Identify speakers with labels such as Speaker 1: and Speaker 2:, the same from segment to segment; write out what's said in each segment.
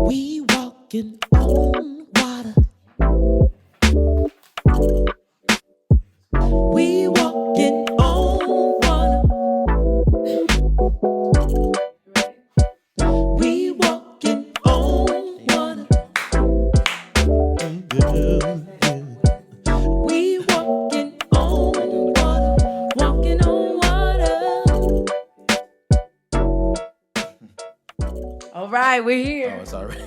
Speaker 1: We walking on water. We walking on water. We walking on water. We walking on water. Walking on water. All right, we're here.
Speaker 2: Oh, it's already.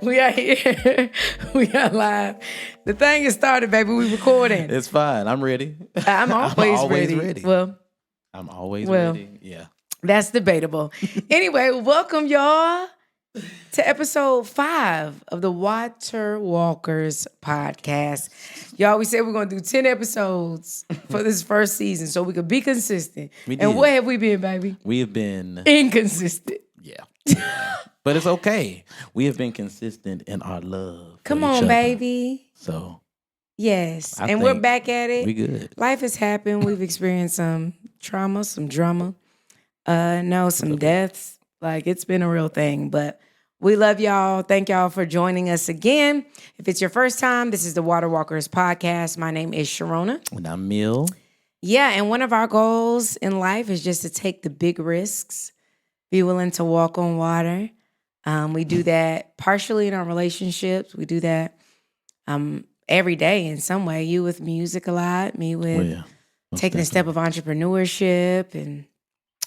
Speaker 1: We are here. We are live. The thing is started, baby. We recording.
Speaker 2: It's fine. I'm ready.
Speaker 1: I'm always ready. Well,
Speaker 2: I'm always ready. Yeah.
Speaker 1: that's debatable. Anyway, welcome y'all to episode 5 of the Water Walkers podcast. Y'all, we said we're going to do 10 episodes for this first season so we could be consistent. And what have we been, baby?
Speaker 2: We have been
Speaker 1: inconsistent.
Speaker 2: Yeah. But it's okay. We have been consistent in our love.
Speaker 1: Come on, baby.
Speaker 2: So.
Speaker 1: Yes. And we're back at it.
Speaker 2: We good.
Speaker 1: Life has happened. We've experienced some trauma, some drama, some deaths. Like, it's been a real thing. But we love y'all. Thank y'all for joining us again. If it's your first time, this is the Water Walkers podcast. My name is Sharona.
Speaker 2: And I'm Mill.
Speaker 1: Yeah, and one of our goals in life is just to take the big risks, be willing to walk on water. We do that partially in our relationships. We do that every day in some way. You with music a lot, me with taking a step of entrepreneurship and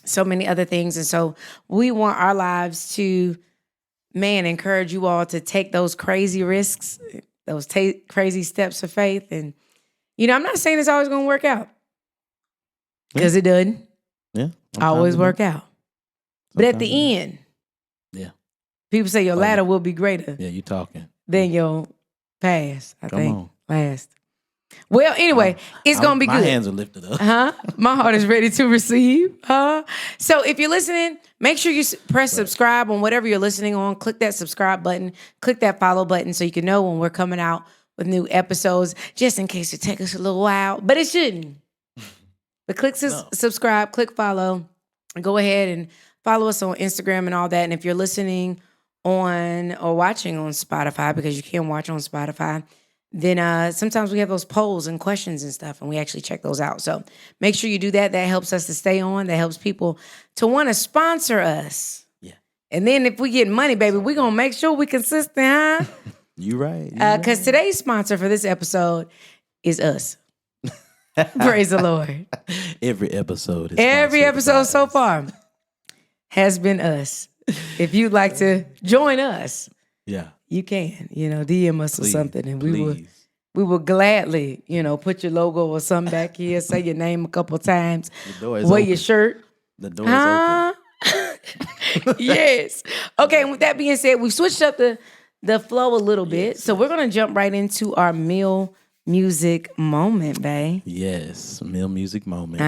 Speaker 1: so many other things. And so we want our lives to, encourage you all to take those crazy risks, those crazy steps of faith. And, I'm not saying it's always going to work out because it doesn't.
Speaker 2: Yeah.
Speaker 1: Always work out. But at the end, people say your ladder will be greater.
Speaker 2: Yeah, you talking.
Speaker 1: Than your past, I think.
Speaker 2: On.
Speaker 1: Last. Well, anyway, it's going to be good.
Speaker 2: My hands are lifted up.
Speaker 1: My heart is ready to receive. So if you're listening, make sure you press subscribe on whatever you're listening on. Click that subscribe button. Click that follow button so you can know when we're coming out with new episodes, just in case it takes us a little while. But it shouldn't. But click subscribe, click follow, and go ahead and follow us on Instagram and all that. And if you're listening on or watching on Spotify, because you can watch on Spotify, then sometimes we have those polls and questions and stuff, and we actually check those out. So make sure you do that. That helps us to stay on. That helps people to want to sponsor us. Yeah. And then if we get money, baby, we're going to make sure we're consistent, huh?
Speaker 2: You right.
Speaker 1: Because today's sponsor for this episode is us. Praise the Lord.
Speaker 2: Every episode
Speaker 1: so far has been us. If you'd like to join us, you can, DM us or something, and we will gladly, put your logo or something back here, say your name a couple times, wear your shirt.
Speaker 2: The door is
Speaker 1: open. Yes. Okay, and with that being said, we've switched up the flow a little bit, so we're going to jump right into our meal music moment, babe.
Speaker 2: Yes, Mill Music moment.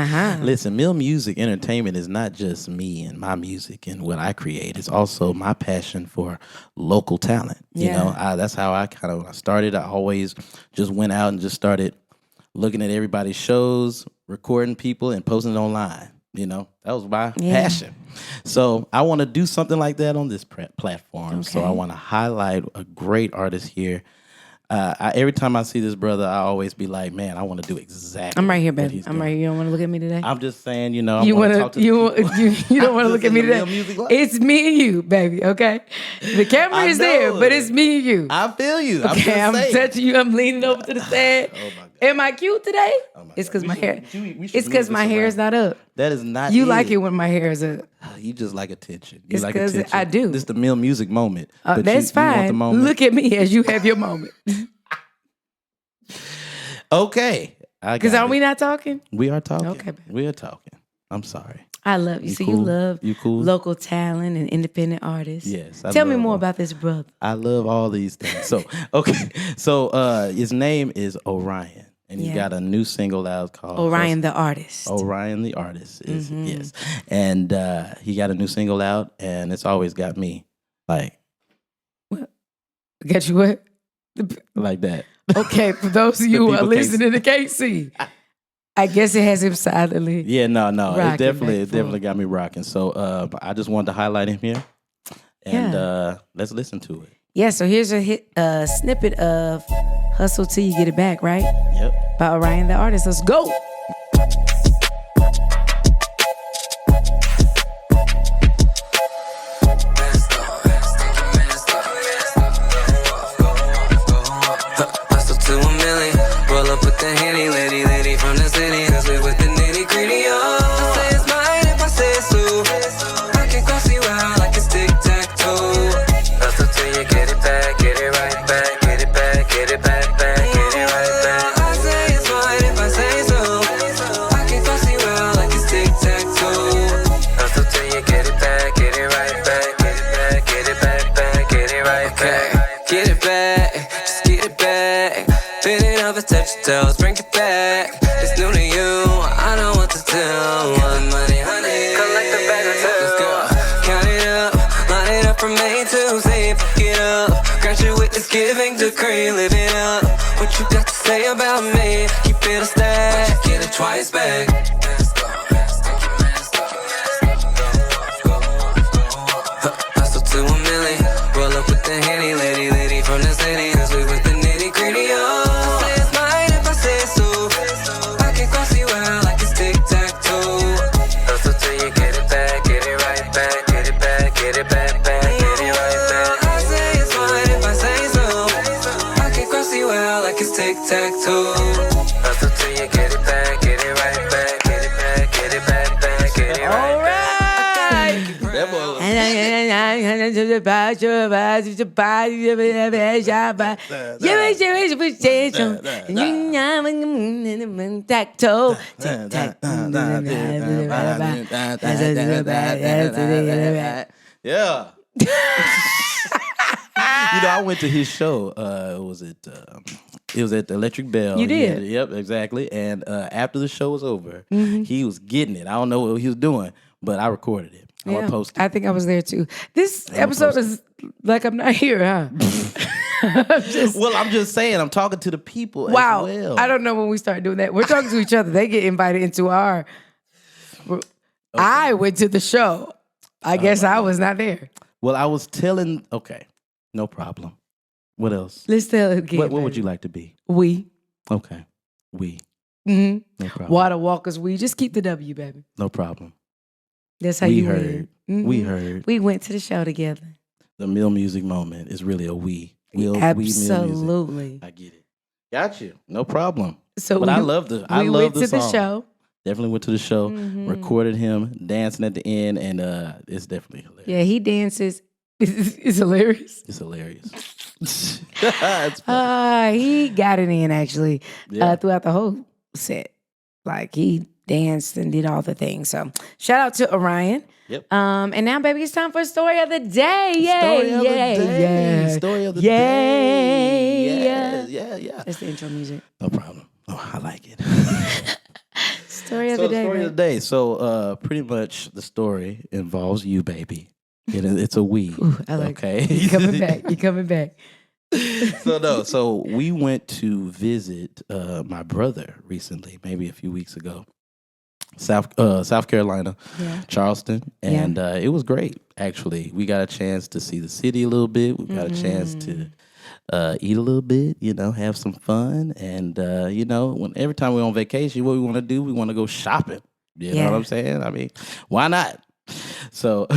Speaker 2: Listen, Mill Music Entertainment is not just me and my music and what I create. It's also my passion for local talent. You know, that's how I when I started. I always just went out and just started looking at everybody's shows, recording people, and posting it online. That was my passion. So I want to do something like that on this platform. Okay. So I want to highlight a great artist here. Every time I see this brother, I always be like, man, I want to do exactly.
Speaker 1: I'm right here, baby. I'm right here. You don't want to look at me today?
Speaker 2: I'm just saying,
Speaker 1: you don't want to look at me today. It's me and you, baby. Okay, the camera is there, but it's me and you.
Speaker 2: I feel you.
Speaker 1: Okay, I'm touching you. I'm leaning over to the side. Oh my God. Am I cute today? Oh it's because my hair. It's because my hair is not up.
Speaker 2: That is not.
Speaker 1: You like it when my hair is up.
Speaker 2: You just like attention.
Speaker 1: It's because I do.
Speaker 2: This is the Mill Music moment.
Speaker 1: That's fine. You want look at me as you have your moment.
Speaker 2: Okay.
Speaker 1: Because are we not talking?
Speaker 2: We are talking.
Speaker 1: Okay, baby.
Speaker 2: We are talking. I'm sorry.
Speaker 1: I love you. So
Speaker 2: cool?
Speaker 1: You love local talent and independent artists.
Speaker 2: Yes.
Speaker 1: Tell me more about this brother.
Speaker 2: I love all these things. So, okay. So his name is Orion. And he's got a new single out called
Speaker 1: Orion the Artist.
Speaker 2: Orion the Artist is yes. And he got a new single out, and it's always got me like
Speaker 1: what? Got you what?
Speaker 2: Like that.
Speaker 1: Okay, for those of you who are listening to can't see. I guess it has him silently.
Speaker 2: Yeah, no. It definitely got me rocking. So I just wanted to highlight him here. And let's listen to it.
Speaker 1: Yeah, so here's a snippet of Hustle Till You Get It Back, right?
Speaker 2: Yep.
Speaker 1: By Orion the Artist. Let's go.
Speaker 3: Hustle to $1 million. Roll up with the Henny, lady from the city. Cause we with the nitty gritty, oh. I say it's mine if I say it's so. I can cross you out like it's tic-tac-toe. Hustle till you get it back, get it right back, get it back, get it back, get it right back. I say it's mine if I say so. I can cross you out like it's tic-tac-toe. Hustle till you get it back, get it right back, get it back, get it back, get it right back. Get it back, just get it back. Spin it up and touch your toes, bring it back. It's new to you, I know what to do. One money, honey, collect the bag of two. Let's go, count it up, line it up from A to Z. Pick it up, graduate this giving decree. Live it up, what you got to say about me? Keep it a stack, get it twice back. Hustle to $1 million, roll up with the Henny, lady from the city. Cause we with the nitty gritty, oh. I say it's mine if I say so. I can cross you out like it's tic-tac-toe. Hustle till you get it back, get it right back, get it back, get it back, get it right back. I say it's mine if I say so. I can cross you out like it's tic-tac-toe. Hustle till you get it back, get it right back, get it back, get it back, get it right back.
Speaker 1: All right.
Speaker 2: That boy. Yeah. I went to his show. It was at the Electric Bell.
Speaker 1: You did?
Speaker 2: Yep, exactly. And after the show was over, he was getting it. I don't know what he was doing, but I recorded it. I want to post it.
Speaker 1: I think I was there too. This episode is like I'm not here, huh?
Speaker 2: I'm just saying, I'm talking to the people as well.
Speaker 1: I don't know when we start doing that. We're talking to each other. They get invited into our... Okay. I went to the show. I guess I was not there.
Speaker 2: Well, I was telling... Okay, no problem. What else?
Speaker 1: Let's tell it again.
Speaker 2: What would you like to be?
Speaker 1: We.
Speaker 2: Okay, we.
Speaker 1: Mm-hmm.
Speaker 2: No problem.
Speaker 1: Water Walkers, we. Just keep the W, baby.
Speaker 2: No problem.
Speaker 1: That's how
Speaker 2: we
Speaker 1: you
Speaker 2: heard.
Speaker 1: Mm-hmm.
Speaker 2: We heard.
Speaker 1: We went to the show together.
Speaker 2: The Mill Music moment is really a we.
Speaker 1: Absolutely.
Speaker 2: I get it. Got you. No problem.
Speaker 1: So
Speaker 2: but I love the song.
Speaker 1: We went to the show.
Speaker 2: Definitely went to the show. Mm-hmm. Recorded him dancing at the end, and it's definitely hilarious.
Speaker 1: Yeah, he dances. It's hilarious.
Speaker 2: It's hilarious. It's funny.
Speaker 1: He got it in actually throughout the whole set. Like he danced and did all the things. So shout out to Orion.
Speaker 2: Yep.
Speaker 1: And now, baby, it's time for story of the day.
Speaker 2: Story of the day. Story of the day. Yeah.
Speaker 1: That's the intro music.
Speaker 2: No problem. Oh, I like it.
Speaker 1: Story of the day.
Speaker 2: Story of the day. So pretty much the story involves you, baby. It's a we.
Speaker 1: Ooh, I like
Speaker 2: okay.
Speaker 1: You coming back. You coming back.
Speaker 2: So we went to visit my brother recently, maybe a few weeks ago. South Carolina, Charleston, and it was great. Actually, we got a chance to see the city a little bit. We got a chance to eat a little bit, have some fun, and every time we're on vacation, what we want to do, we want to go shopping. You know what I'm saying? I mean, why not? So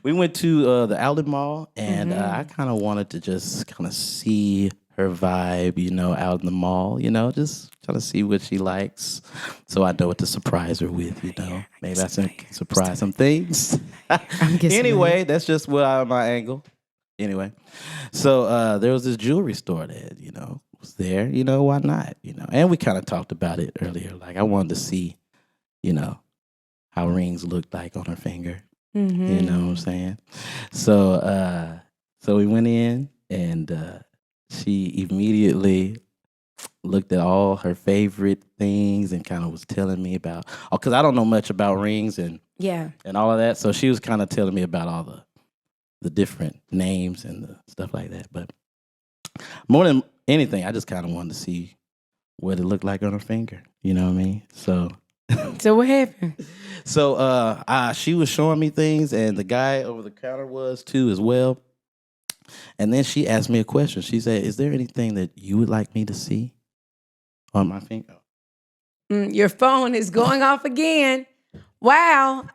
Speaker 2: we went to the outlet mall, and I kind of wanted to just kind of see her vibe, out in the mall, just trying to see what she likes. So I know what to surprise her with, Maybe I can surprise some things. Anyway, that's just my angle. Anyway, so there was this jewelry store that, was there, why not, And we kind of talked about it earlier. Like I wanted to see, how rings looked like on her finger. Mm-hmm. You know what I'm saying? So we went in, and she immediately looked at all her favorite things and kind of was telling me about, because I don't know much about rings and all of that. So she was kind of telling me about all the different names and the stuff like that. But more than anything, I just kind of wanted to see what it looked like on her finger. You know what I mean? So
Speaker 1: So what happened?
Speaker 2: So she was showing me things, and the guy over the counter was too as well. And then she asked me a question. She said, "Is there anything that you would like me to see on my finger?"
Speaker 1: Your phone is going off again. Wow.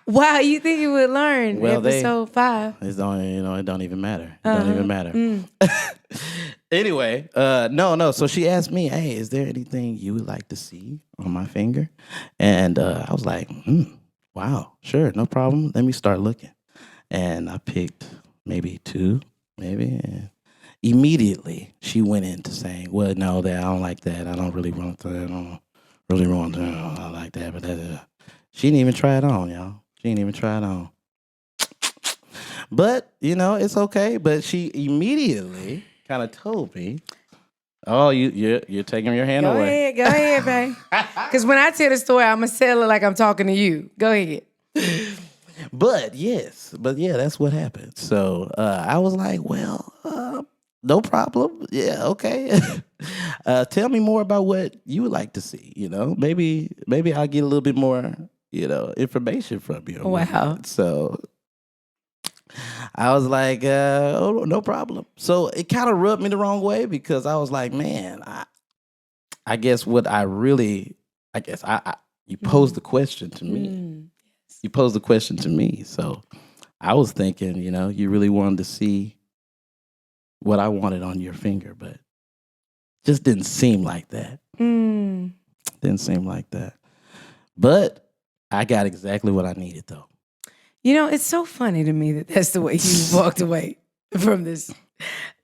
Speaker 1: Wow, you think you would learn episode 5.
Speaker 2: It don't even matter. It don't even matter. Anyway, no. So she asked me, "Hey, is there anything you would like to see on my finger?" And I was like, wow, sure, no problem. Let me start looking. And I picked maybe 2, and immediately she went into saying, "Well, no, I don't like that. I don't really want that. I don't really want that. I like that." But she didn't even try it on, y'all. She didn't even try it on. But, it's okay. But she immediately kind of told me, "Oh, you're taking your hand away."
Speaker 1: Go ahead, babe. Because when I tell the story, I'm going to sell it like I'm talking to you. Go ahead.
Speaker 2: But yeah, that's what happened. So I was like, well, no problem. Yeah, okay. Tell me more about what you would like to see. Maybe I'll get a little bit more, information from you.
Speaker 1: Wow.
Speaker 2: So I was like, oh, no problem. So it kind of rubbed me the wrong way because I was like, man, I guess what I really, you posed the question to me. You posed the question to me. So I was thinking, you really wanted to see what I wanted on your finger, but just didn't seem like that. Didn't seem like that. But I got exactly what I needed, though.
Speaker 1: It's so funny to me that that's the way you walked away from this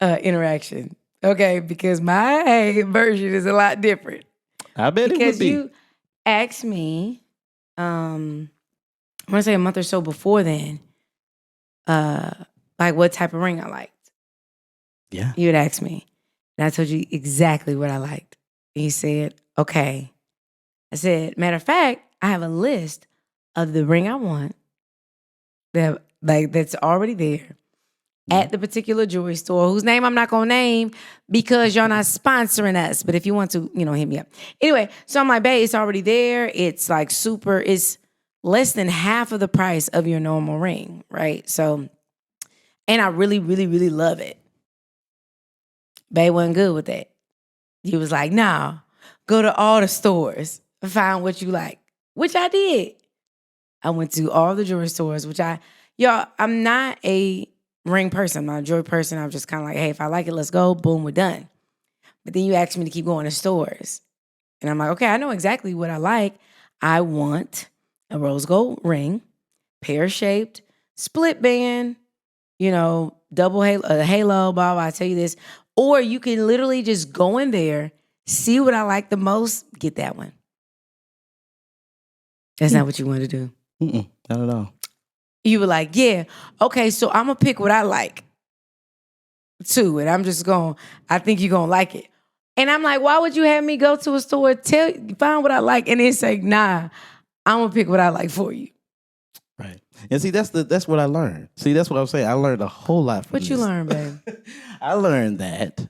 Speaker 1: interaction. Okay, because my version is a lot different.
Speaker 2: I bet it would be.
Speaker 1: Because you asked me, I want to say a month or so before then, like what type of ring I liked.
Speaker 2: Yeah.
Speaker 1: You had asked me. And I told you exactly what I liked. And you said, okay. I said, matter of fact, I have a list of the ring I want that's already there at the particular jewelry store, whose name I'm not going to name because y'all not sponsoring us. But if you want to, hit me up. Anyway, so I'm like, babe, it's already there. It's like it's less than half of the price of your normal ring, right? So, and I really, really, really love it. Babe wasn't good with that. He was like, nah, go to all the stores and find what you like, which I did. I went to all the jewelry stores, I'm not a ring person. I'm not a jewelry person. I'm just kind of like, hey, if I like it, let's go. Boom, we're done. But then you asked me to keep going to stores. And I'm like, okay, I know exactly what I like. I want a rose gold ring, pear-shaped, split band, double halo, blah, blah, I tell you this. Or you can literally just go in there, see what I like the most, get that one. That's not what you want to do.
Speaker 2: Not at all.
Speaker 1: You were like, yeah, okay, so I'm going to pick what I like too. And I'm just I think you're going to like it. And I'm like, why would you have me go to a store, find what I like, and then say, nah, I'm going to pick what I like for you.
Speaker 2: Right. And see, that's what I learned. See, that's what I'm saying. I learned a whole lot from this.
Speaker 1: What you learned, babe?
Speaker 2: I learned that,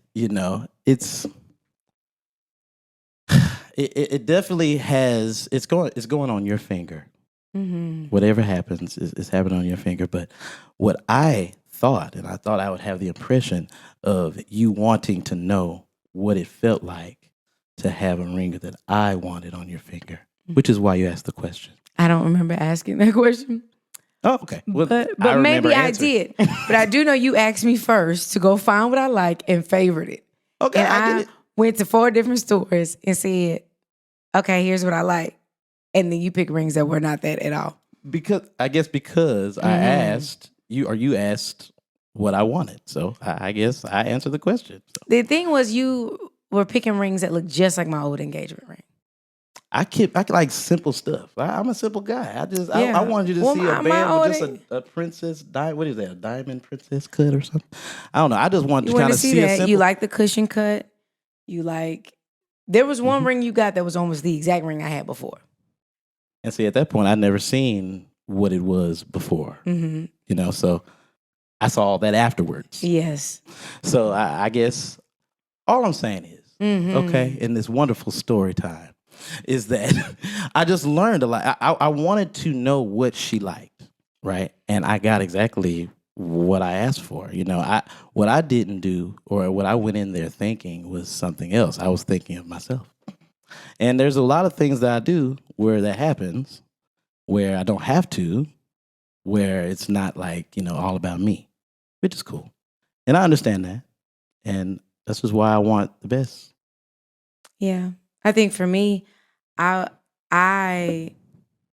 Speaker 2: it definitely has, it's going on your finger. Mm-hmm. Whatever happens is happening on your finger. But what I thought I would have the impression of you wanting to know what it felt like to have a ring that I wanted on your finger, which is why you asked the question.
Speaker 1: I don't remember asking that question.
Speaker 2: Oh, okay. Well,
Speaker 1: but maybe I did. But I do know you asked me first to go find what I like and favored it.
Speaker 2: Okay,
Speaker 1: and
Speaker 2: I get it.
Speaker 1: Went to 4 different stores and said, okay, here's what I like. And then you pick rings that were not that at all. Because
Speaker 2: I asked you, or you asked what I wanted. So I guess I answered the question. So.
Speaker 1: The thing was, you were picking rings that looked just like my old engagement ring.
Speaker 2: I like simple stuff. I'm a simple guy. I wanted you to see a band with just a princess, what is that, a diamond princess cut or something? I don't know. I just wanted to kind of see a simple.
Speaker 1: You like the cushion cut. There was one ring you got that was almost the exact ring I had before.
Speaker 2: And see, at that point, I'd never seen what it was before. Mm-hmm. So I saw all that afterwards.
Speaker 1: Yes.
Speaker 2: So I guess all I'm saying is, okay, in this wonderful story time, is that I just learned a lot. I wanted to know what she liked, right? And I got exactly what I asked for. What I didn't do or what I went in there thinking was something else. I was thinking of myself. And there's a lot of things that I do where that happens, where I don't have to, where it's not like, all about me, which is cool. And I understand that. And that's just why I want the best.
Speaker 1: Yeah. I think for me, I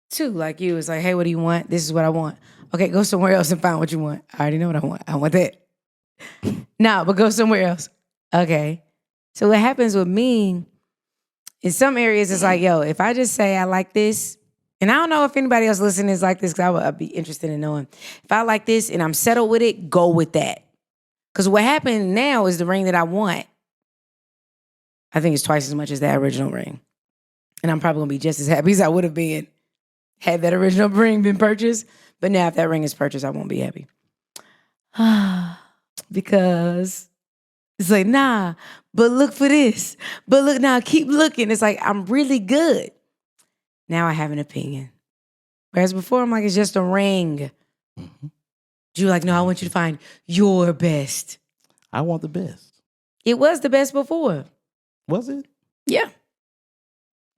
Speaker 1: too, like you, it's like, hey, what do you want? This is what I want. Okay, go somewhere else and find what you want. I already know what I want. I want that. No, but go somewhere else. Okay. So what happens with me, in some areas, it's like, yo, if I just say I like this, and I don't know if anybody else listening is like this, because I'd be interested in knowing. If I like this and I'm settled with it, go with that. Because what happened now is the ring that I want, I think it's twice as much as that original ring. And I'm probably going to be just as happy as I would have been had that original ring been purchased. But now if that ring is purchased, I won't be happy. Because it's like, nah, but look for this. But look, now keep looking. It's like, I'm really good. Now I have an opinion. Whereas before, I'm like, it's just a ring.
Speaker 2: Mm-hmm.
Speaker 1: You're like, no, I want you to find your best.
Speaker 2: I want the best.
Speaker 1: It was the best before.
Speaker 2: Was it?
Speaker 1: Yeah.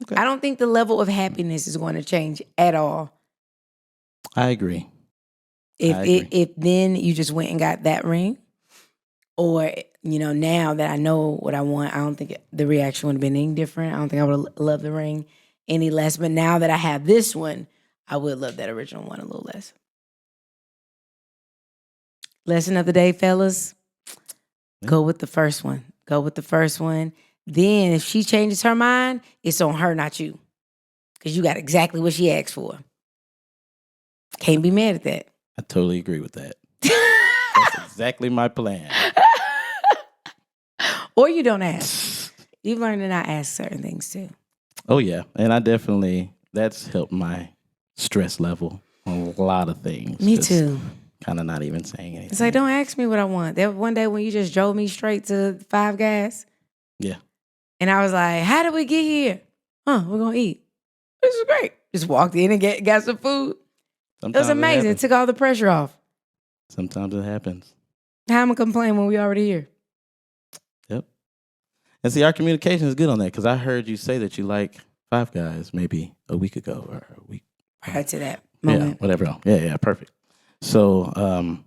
Speaker 2: Okay.
Speaker 1: I don't think the level of happiness is going to change at all.
Speaker 2: I agree.
Speaker 1: If then you just went and got that ring, or now that I know what I want, I don't think the reaction would have been any different. I don't think I would have loved the ring any less. But now that I have this one, I would love that original one a little less. Lesson of the day, fellas. Yeah. Go with the first one. Go with the first one. Then if she changes her mind, it's on her, not you. Because you got exactly what she asked for. Can't be mad at that.
Speaker 2: I totally agree with that. That's exactly my plan.
Speaker 1: Or you don't ask. You've learned to not ask certain things too.
Speaker 2: Oh, yeah. And that's helped my stress level on a lot of things.
Speaker 1: Me too.
Speaker 2: Kind of not even saying anything.
Speaker 1: It's like, don't ask me what I want. That one day when you just drove me straight to Five Guys.
Speaker 2: Yeah.
Speaker 1: And I was like, how did we get here? We're going to eat. This is great. Just walked in and got some food. Sometimes it was amazing. It took all the pressure off.
Speaker 2: Sometimes it happens.
Speaker 1: How am I complain when we already here?
Speaker 2: Yep. And see, our communication is good on that, because I heard you say that you like Five Guys maybe a week ago or a week
Speaker 1: prior to that moment.
Speaker 2: Yeah, whatever. Yeah, perfect. So,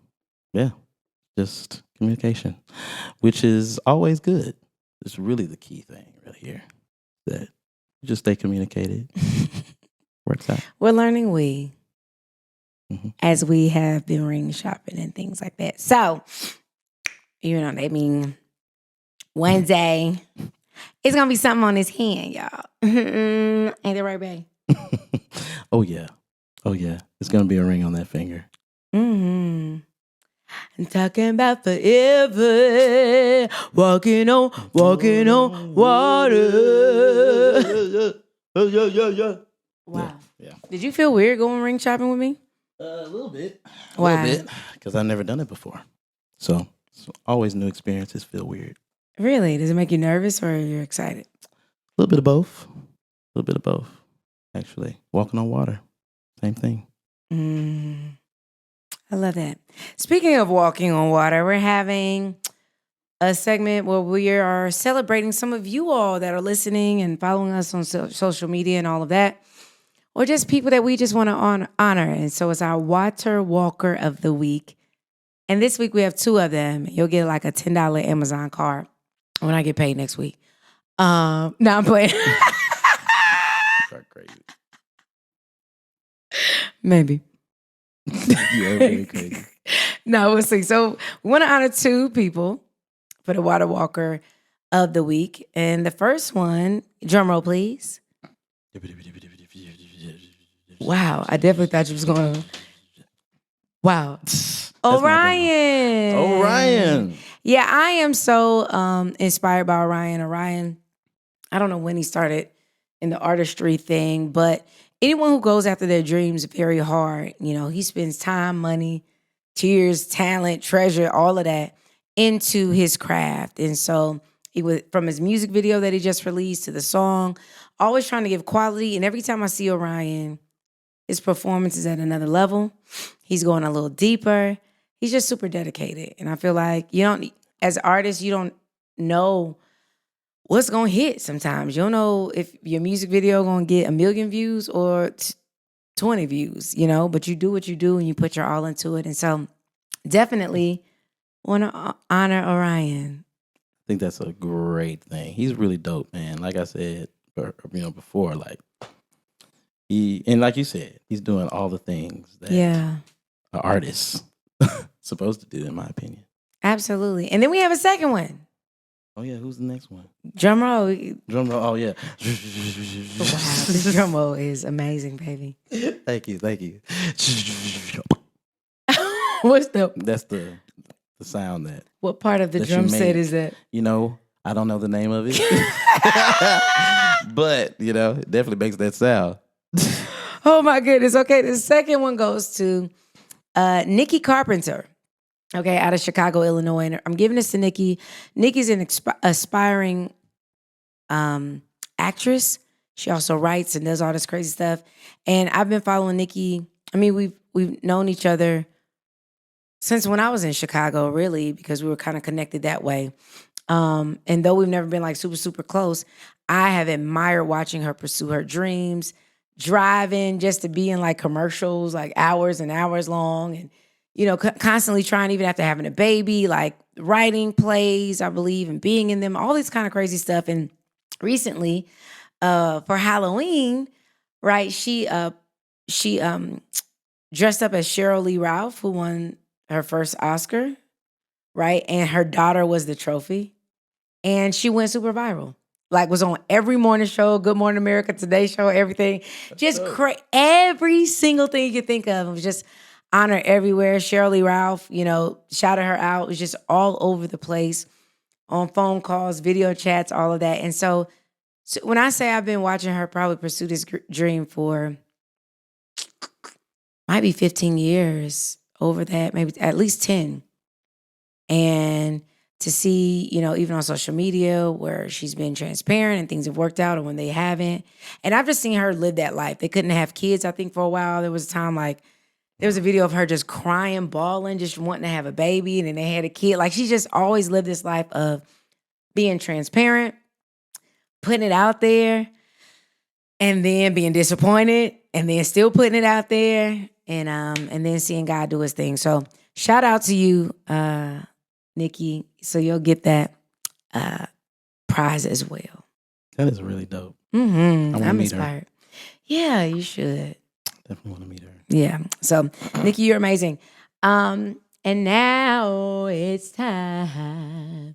Speaker 2: just communication, which is always good. It's really the key thing right here, that you just stay communicated. Works out.
Speaker 1: We're learning as we have been ring shopping and things like that. So, they mean Wednesday, it's going to be something on his hand, y'all. Ain't that right, babe?
Speaker 2: Oh, yeah. It's going to be a ring on that finger.
Speaker 1: Mm-hmm. I'm talking about forever, walking on water.
Speaker 2: Yeah.
Speaker 1: Wow.
Speaker 2: Yeah.
Speaker 1: Did you feel weird going ring shopping with me?
Speaker 2: A little bit.
Speaker 1: Why?
Speaker 2: A little bit, because I've never done it before. So always new experiences feel weird.
Speaker 1: Really? Does it make you nervous or you're excited?
Speaker 2: A little bit of both. Actually. Walking on water. Same thing.
Speaker 1: I love that. Speaking of walking on water, we're having a segment where we are celebrating some of you all that are listening and following us on social media and all of that, or just people that we just want to honor. And so it's our Water Walker of the Week. And this week we have two of them. You'll get like a $10 Amazon card when I get paid next week. No, I'm playing.
Speaker 2: You are crazy.
Speaker 1: Maybe.
Speaker 2: You are very crazy.
Speaker 1: No, we'll see. So we want to honor two people for the Water Walker of the Week. And the first one, drum roll, please. Wow, I definitely thought you was going to. Wow. Orion. Yeah, I am so inspired by Orion. Orion, I don't know when he started in the artistry thing, but anyone who goes after their dreams very hard, he spends time, money, tears, talent, treasure, all of that into his craft. And so he was, from his music video that he just released to the song, always trying to give quality. And every time I see Orion, his performance is at another level. He's going a little deeper. He's just super dedicated. And I feel like as artists, you don't know what's going to hit sometimes. You don't know if your music video going to get 1 million views or 20 views, but you do what you do and you put your all into it. And so definitely want to honor Orion.
Speaker 2: I think that's a great thing. He's really dope, man. Like I said, before, like like you said, he's doing all the things that an artist supposed to do, in my opinion.
Speaker 1: Absolutely. And then we have a second one.
Speaker 2: Oh yeah, who's the next one?
Speaker 1: Drum roll.
Speaker 2: Oh yeah.
Speaker 1: Wow, this drum roll is amazing, baby.
Speaker 2: Thank you.
Speaker 1: That's
Speaker 2: the sound that.
Speaker 1: What part of the drum set is that?
Speaker 2: I don't know the name of it, but it definitely makes that sound.
Speaker 1: Oh my goodness. Okay, the second one goes to Nikki Carpenter. Okay, out of Chicago, Illinois. And I'm giving this to Nikki. Nikki's an aspiring actress. She also writes and does all this crazy stuff. And I've been following Nikki. I mean, we've known each other since when I was in Chicago, really, because we were kind of connected that way. And though we've never been like super, super close, I have admired watching her pursue her dreams, driving just to be in like commercials, like hours and hours long, and constantly trying, even after having a baby, like writing plays, I believe, and being in them, all this kind of crazy stuff. And recently, for Halloween, right, she dressed up as Cheryl Lee Ralph, who won her first Oscar, right? And her daughter was the trophy. And she went super viral. Like, was on every morning show, Good Morning America, Today Show, everything. Just every single thing you could think of. It was just honor everywhere. Cheryl Lee Ralph, shouted her out. It was just all over the place on phone calls, video chats, all of that. And so when I say I've been watching her probably pursue this dream for might be 15 years, over that, maybe at least 10. And to see, even on social media where she's been transparent and things have worked out or when they haven't. And I've just seen her live that life. They couldn't have kids, I think, for a while. There was a time there was a video of her just crying, bawling, just wanting to have a baby, and then they had a kid. Like, she just always lived this life of being transparent, putting it out there, and then being disappointed, and then still putting it out there, and then seeing God do his thing. So shout out to you, Nikki. So you'll get that prize as well.
Speaker 2: That is really dope.
Speaker 1: Mm-hmm. I'm inspired. Yeah, you should.
Speaker 2: Definitely want to meet her.
Speaker 1: Yeah. So, Nikki, you're amazing. And now it's time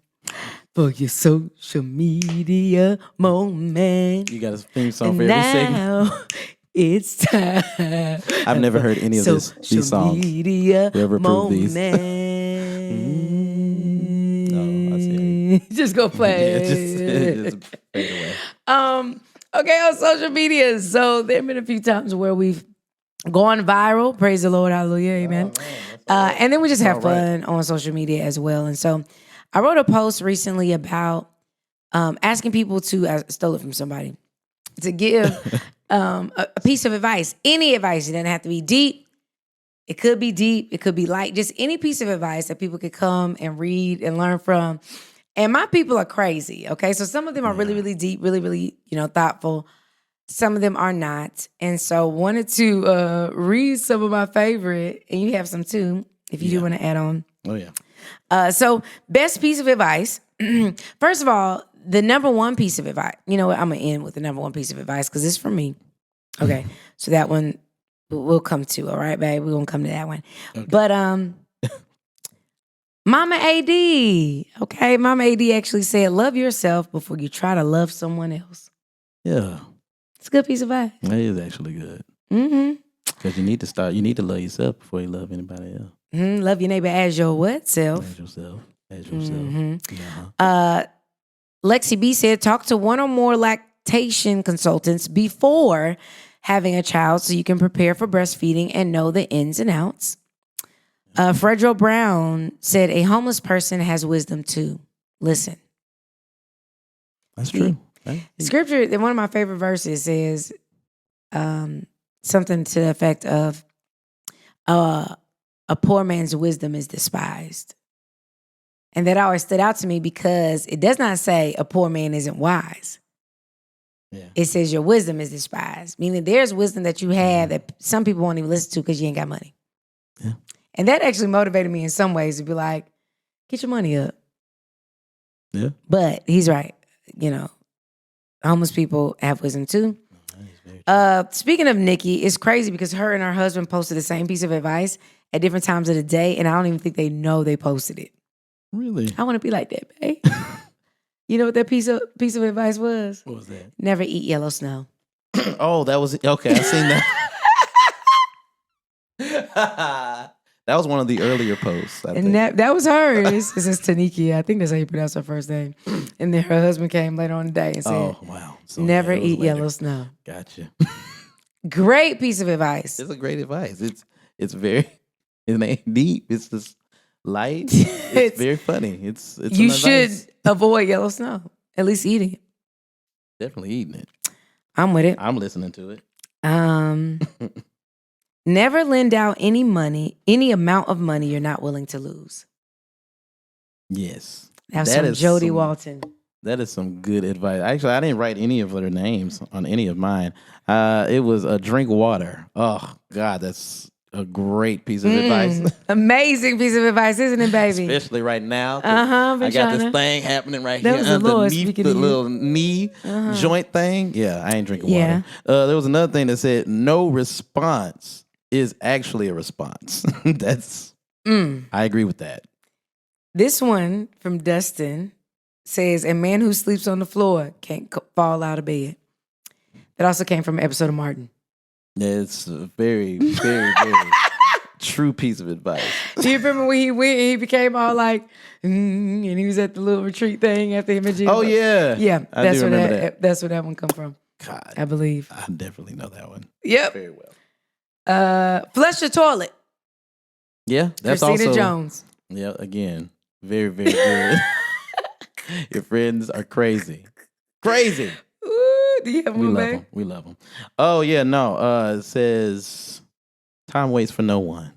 Speaker 1: for your social media moment.
Speaker 2: You got a theme song for every segment?
Speaker 1: Now it's time.
Speaker 2: I've never heard any of these songs.
Speaker 1: Media
Speaker 2: Whoever approved these.
Speaker 1: No, I see it. Just go play.
Speaker 2: Yeah, just fade away.
Speaker 1: Okay, on social media. So there have been a few times where we've gone viral. Praise the Lord. Hallelujah. Amen. And then we just have fun on social media as well. And so I wrote a post recently about asking people to, I stole it from somebody, to give a piece of advice. Any advice. It doesn't have to be deep. It could be deep. It could be light. Just any piece of advice that people could come and read and learn from. And my people are crazy, okay? So some of them are really, really deep, really, really, thoughtful. Some of them are not. And so wanted to read some of my favorite, and you have some too, if you do want to add on.
Speaker 2: Oh, yeah.
Speaker 1: So best piece of advice. First of all, the number one piece of advice. You know what? I'm going to end with the number one piece of advice because it's from me. Okay. So that one we'll come to, all right, babe? We're going to come to that one. Okay. But Mama AD, okay? Mama AD actually said, love yourself before you try to love someone else.
Speaker 2: Yeah.
Speaker 1: It's a good piece of advice.
Speaker 2: That is actually good.
Speaker 1: Mm-hmm.
Speaker 2: Because you need to love yourself before you love anybody else.
Speaker 1: Mm-hmm. Love your neighbor as your what? Self.
Speaker 2: As yourself.
Speaker 1: Mm-hmm. Lexi B said, talk to one or more lactation consultants before having a child so you can prepare for breastfeeding and know the ins and outs. Fredro Brown said, a homeless person has wisdom too. Listen.
Speaker 2: That's true.
Speaker 1: Scripture, one of my favorite verses says something to the effect of a poor man's wisdom is despised. And that always stood out to me because it does not say a poor man isn't wise.
Speaker 2: Yeah.
Speaker 1: It says your wisdom is despised, meaning there's wisdom that you have that some people won't even listen to because you ain't got money.
Speaker 2: Yeah.
Speaker 1: And that actually motivated me in some ways to be like, get your money up.
Speaker 2: Yeah.
Speaker 1: But he's right. You know, homeless people have wisdom too. Speaking of Nikki, it's crazy because her and her husband posted the same piece of advice at different times of the day, and I don't even think they know they posted it.
Speaker 2: Really?
Speaker 1: I want to be like that, babe. You know what that piece of advice was?
Speaker 2: What was that?
Speaker 1: Never eat yellow snow.
Speaker 2: Oh, that was okay. I seen that. That was one of the earlier posts. I think.
Speaker 1: And that was hers. It says Taniki. I think that's how you pronounce her first name. And then her husband came later on the day and said,
Speaker 2: "Oh, wow, so,
Speaker 1: never
Speaker 2: yeah,
Speaker 1: eat
Speaker 2: later.
Speaker 1: yellow snow."
Speaker 2: Gotcha.
Speaker 1: Great piece of advice.
Speaker 2: It's a great advice. It's very it ain't deep. It's just light. It's very funny. It's
Speaker 1: you should avoid yellow snow. At least eating it.
Speaker 2: Definitely eating it.
Speaker 1: I'm with it.
Speaker 2: I'm listening to it.
Speaker 1: Never lend out any amount of money you're not willing to lose.
Speaker 2: Yes.
Speaker 1: That's from Jody Walton.
Speaker 2: That is some good advice. Actually, I didn't write any of their names on any of mine. It was drink water. Oh, God, that's a great piece of advice.
Speaker 1: Amazing piece of advice, isn't it, baby?
Speaker 2: Especially right now.
Speaker 1: I
Speaker 2: got this thing happening right
Speaker 1: that
Speaker 2: here
Speaker 1: was the Lord
Speaker 2: underneath
Speaker 1: speaking
Speaker 2: the
Speaker 1: to you.
Speaker 2: little knee joint thing. Yeah, I ain't drinking
Speaker 1: Yeah.
Speaker 2: water. There was another thing that said no response is actually a response. That's I agree with that.
Speaker 1: This one from Dustin says, a man who sleeps on the floor can't fall out of bed. That also came from an episode of Martin.
Speaker 2: Yeah, it's a very, very, very true piece of advice.
Speaker 1: Do you remember when he went and he became all like, and he was at the little retreat thing at the OMG?
Speaker 2: Oh, yeah.
Speaker 1: Yeah,
Speaker 2: I
Speaker 1: that's
Speaker 2: do
Speaker 1: where
Speaker 2: remember
Speaker 1: that's where that one come from.
Speaker 2: God,
Speaker 1: I believe.
Speaker 2: I definitely know that one.
Speaker 1: Yep.
Speaker 2: Very well.
Speaker 1: Flush the toilet.
Speaker 2: Yeah, that's
Speaker 1: Christina
Speaker 2: also
Speaker 1: Jones.
Speaker 2: Yeah, again, very, very good. Your friends are crazy. Crazy.
Speaker 1: Ooh, do you have
Speaker 2: We
Speaker 1: one,
Speaker 2: love
Speaker 1: babe?
Speaker 2: them. We love them. Oh, yeah, no. It says, time waits for no one.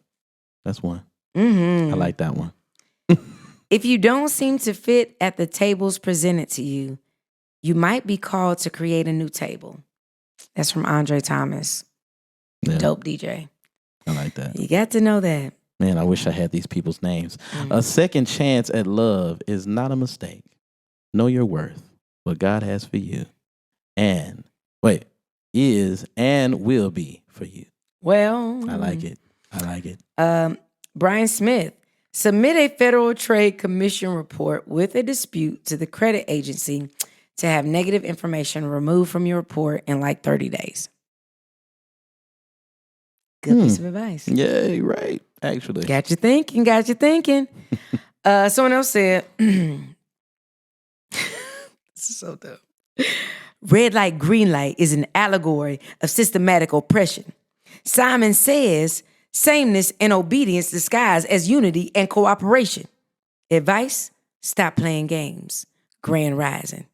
Speaker 2: That's one.
Speaker 1: Mm-hmm.
Speaker 2: I like that one.
Speaker 1: If you don't seem to fit at the tables presented to you, you might be called to create a new table. That's from Andre Thomas.
Speaker 2: Yeah,
Speaker 1: Dope DJ.
Speaker 2: I like that.
Speaker 1: You got to know that.
Speaker 2: Man, I wish I had these people's names. A second chance at love is not a mistake. Know your worth, what God has for you. Is and will be for you.
Speaker 1: Well,
Speaker 2: I like it. I like it.
Speaker 1: Brian Smith, submit a Federal Trade Commission report with a dispute to the credit agency to have negative information removed from your report in like 30 days. Good piece of advice.
Speaker 2: Yeah, you're right, actually.
Speaker 1: Got you thinking. Someone else said, this is so dope. Red light, green light is an allegory of systematic oppression. Simon says, sameness and obedience disguised as unity and cooperation. Advice, stop playing games. Grand Rising.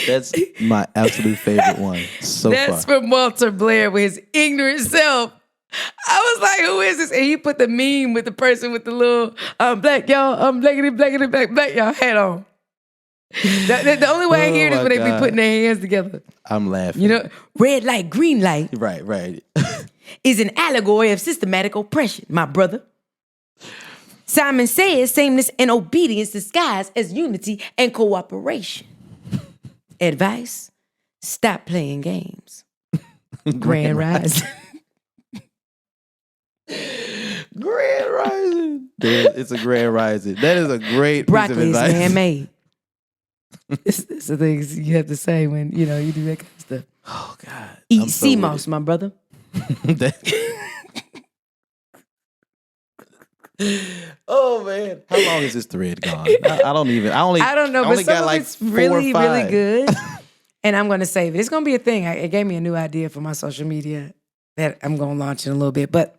Speaker 2: That's my absolute favorite one so
Speaker 1: That's
Speaker 2: far.
Speaker 1: from Walter Blair with his ignorant self. I was like, who is this? And he put the meme with the person with the little black, y'all, black, y'all hat on. The only way I hear it is when they be putting their hands together.
Speaker 2: I'm laughing.
Speaker 1: You know, red light, green light
Speaker 2: Right.
Speaker 1: is an allegory of systematic oppression, my brother. Simon says sameness and obedience disguised as unity and cooperation. Advice, stop playing games. Grand Rising.
Speaker 2: Grand Rising. It's a Grand Rising. That is a great
Speaker 1: Broccoli
Speaker 2: piece
Speaker 1: is
Speaker 2: of advice.
Speaker 1: man-made. It's the things you have to say when, you do that kind of stuff.
Speaker 2: Oh, God.
Speaker 1: Eat
Speaker 2: I'm so
Speaker 1: sea
Speaker 2: with
Speaker 1: moss, my brother.
Speaker 2: Oh, man. How long is this thread gone? I don't know,
Speaker 1: but some
Speaker 2: got
Speaker 1: of
Speaker 2: like
Speaker 1: it's
Speaker 2: 4 or
Speaker 1: really,
Speaker 2: 5.
Speaker 1: really good. And I'm going to save it. It's going to be a thing. It gave me a new idea for my social media that I'm going to launch in a little bit. But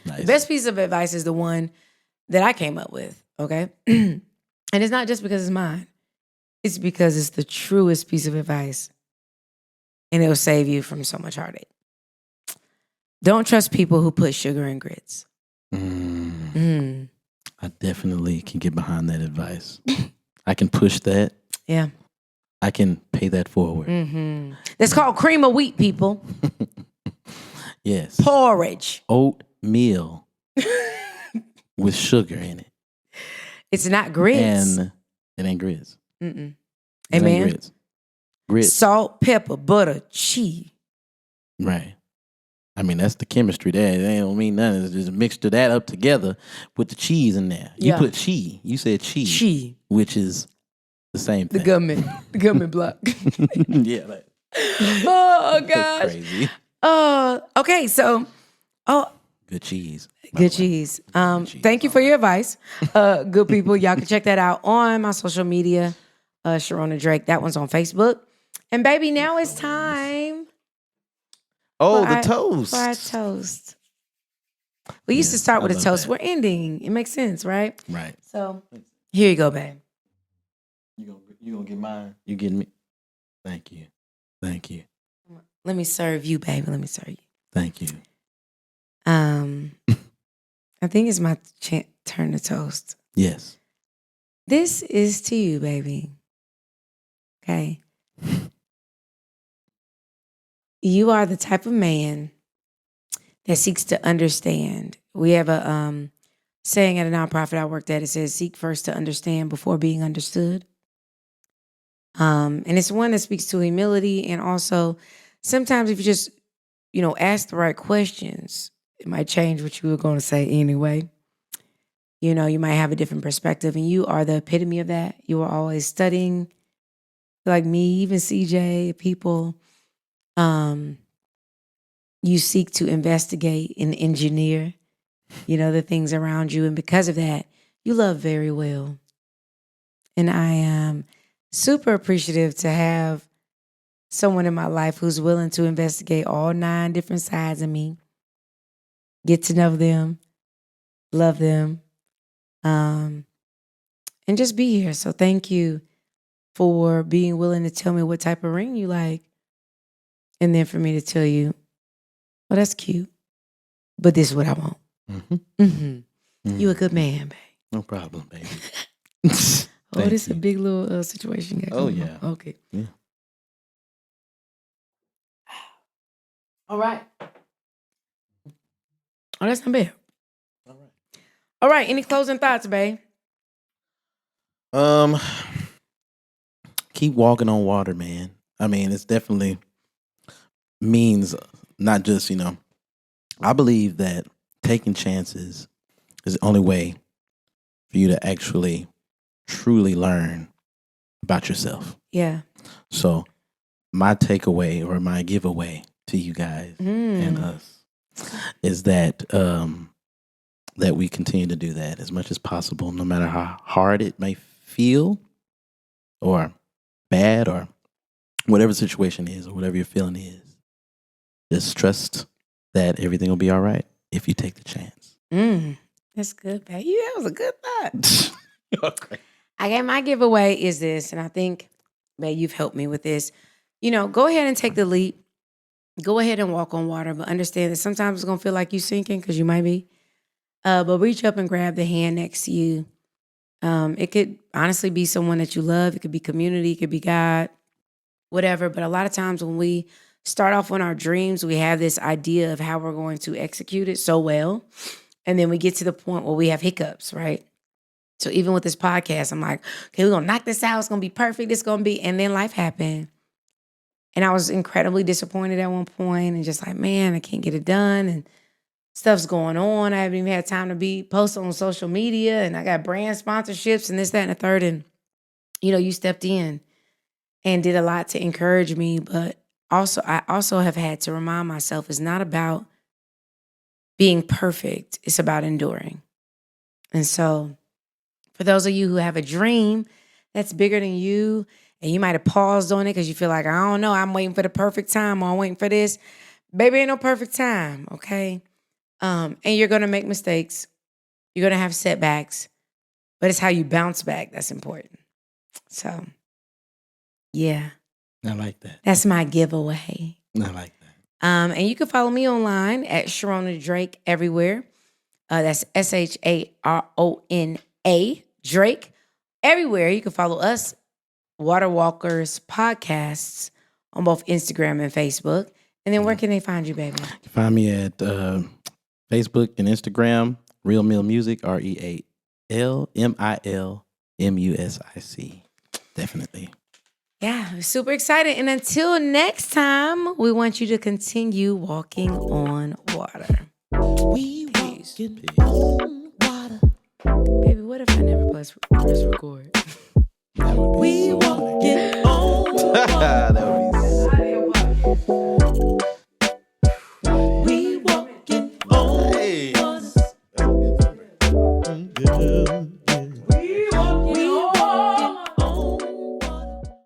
Speaker 2: Nice.
Speaker 1: the best piece of advice is the one that I came up with, okay? And it's not just because it's mine. it's because it's the truest piece of advice. And it'll save you from so much heartache. Don't trust people who put sugar in grits.
Speaker 2: I definitely can get behind that advice. I can push that.
Speaker 1: Yeah.
Speaker 2: I can pay that forward.
Speaker 1: That's called cream of wheat, people.
Speaker 2: Yes.
Speaker 1: Porridge.
Speaker 2: Oatmeal with sugar in it.
Speaker 1: It's not grits.
Speaker 2: And it ain't grits.
Speaker 1: Amen.
Speaker 2: Grits.
Speaker 1: Salt, pepper, butter, cheese.
Speaker 2: Right. I mean, that's the chemistry there. It don't mean nothing. It's just a mixture that up together with the cheese in there. You put cheese. You said cheese.
Speaker 1: Cheese.
Speaker 2: Which is the same thing.
Speaker 1: The government block.
Speaker 2: Yeah. Like,
Speaker 1: oh, gosh.
Speaker 2: Crazy.
Speaker 1: Okay, so,
Speaker 2: Good cheese.
Speaker 1: good cheese. Thank you for your advice. Good people, y'all can check that out on my social media, Sharona Drake. That one's on Facebook. And baby, now it's time.
Speaker 2: Oh, the toast.
Speaker 1: For our toast. We used to start with a toast.
Speaker 2: That.
Speaker 1: We're ending. It makes sense, right?
Speaker 2: Right.
Speaker 1: So here you go, babe.
Speaker 2: You gonna get mine? You getting me? Thank you. Thank you.
Speaker 1: Let me serve you, baby. Let me serve you.
Speaker 2: Thank you.
Speaker 1: I think it's my turn to toast.
Speaker 2: Yes.
Speaker 1: This is to you, baby. Okay. You are the type of man that seeks to understand. We have a saying at a nonprofit I worked at. It says, seek first to understand before being understood. And it's one that speaks to humility. And also, sometimes if you just, ask the right questions, it might change what you were going to say anyway. You might have a different perspective. And you are the epitome of that. You are always studying, like me, even CJ, people. You seek to investigate and engineer, the things around you. And because of that, you love very well. And I am super appreciative to have someone in my life who's willing to investigate all 9 different sides of me, get to know them, love them, and just be here. So thank you for being willing to tell me what type of ring you like. And then for me to tell you, well, that's cute, but this is what I want. You a good man, babe.
Speaker 2: No problem, baby.
Speaker 1: This is a big little situation.
Speaker 2: Oh, yeah.
Speaker 1: Okay.
Speaker 2: Yeah.
Speaker 1: All right. Oh, that's not bad. All right. Any closing thoughts, babe?
Speaker 2: Keep walking on water, man. I mean, it's definitely means not just, I believe that taking chances is the only way for you to actually truly learn about yourself.
Speaker 1: Yeah.
Speaker 2: So my takeaway or my giveaway to you guys and us is that that we continue to do that as much as possible, no matter how hard it may feel or bad or whatever the situation is or whatever your feeling is. Just trust that everything will be all right if you take the chance.
Speaker 1: That's good, babe. Yeah, that was a good thought.
Speaker 2: Okay.
Speaker 1: My giveaway is this, and I think, babe, you've helped me with this. Go ahead and take the leap. Go ahead and walk on water, but understand that sometimes it's going to feel like you're sinking because you might be. But reach up and grab the hand next to you. It could honestly be someone that you love. It could be community. It could be God, whatever. But a lot of times when we start off on our dreams, we have this idea of how we're going to execute it so well. And then we get to the point where we have hiccups, right? So even with this podcast, I'm like, okay, we're going to knock this out. It's going to be perfect. It's going to be. And then life happened. And I was incredibly disappointed at one point and just like, man, I can't get it done. And stuff's going on. I haven't even had time to be posted on social media. And I got brand sponsorships and this, that, and the third. And, you stepped in and did a lot to encourage me. But I also have had to remind myself it's not about being perfect. It's about enduring. And so for those of you who have a dream that's bigger than you, and you might have paused on it because you feel like, I don't know, I'm waiting for the perfect time or I'm waiting for this. Baby, ain't no perfect time, okay? And you're going to make mistakes. You're going to have setbacks. But it's how you bounce back that's important. So Yeah.
Speaker 2: I like that.
Speaker 1: That's my giveaway.
Speaker 2: I like that.
Speaker 1: And you can follow me online at Sharona Drake everywhere. That's Sharona Drake everywhere. You can follow us, Water Walkers Podcasts, on both Instagram and Facebook. And then where can they find you, baby?
Speaker 2: You can find me at Facebook and Instagram, Real Mill Music, RealMilmusic. Definitely.
Speaker 1: Yeah, we're super excited. And until next time, we want you to continue walking on water.
Speaker 2: We walking on water.
Speaker 1: Baby, what if I never press record?
Speaker 2: That would be
Speaker 1: We walking on water.
Speaker 2: That would be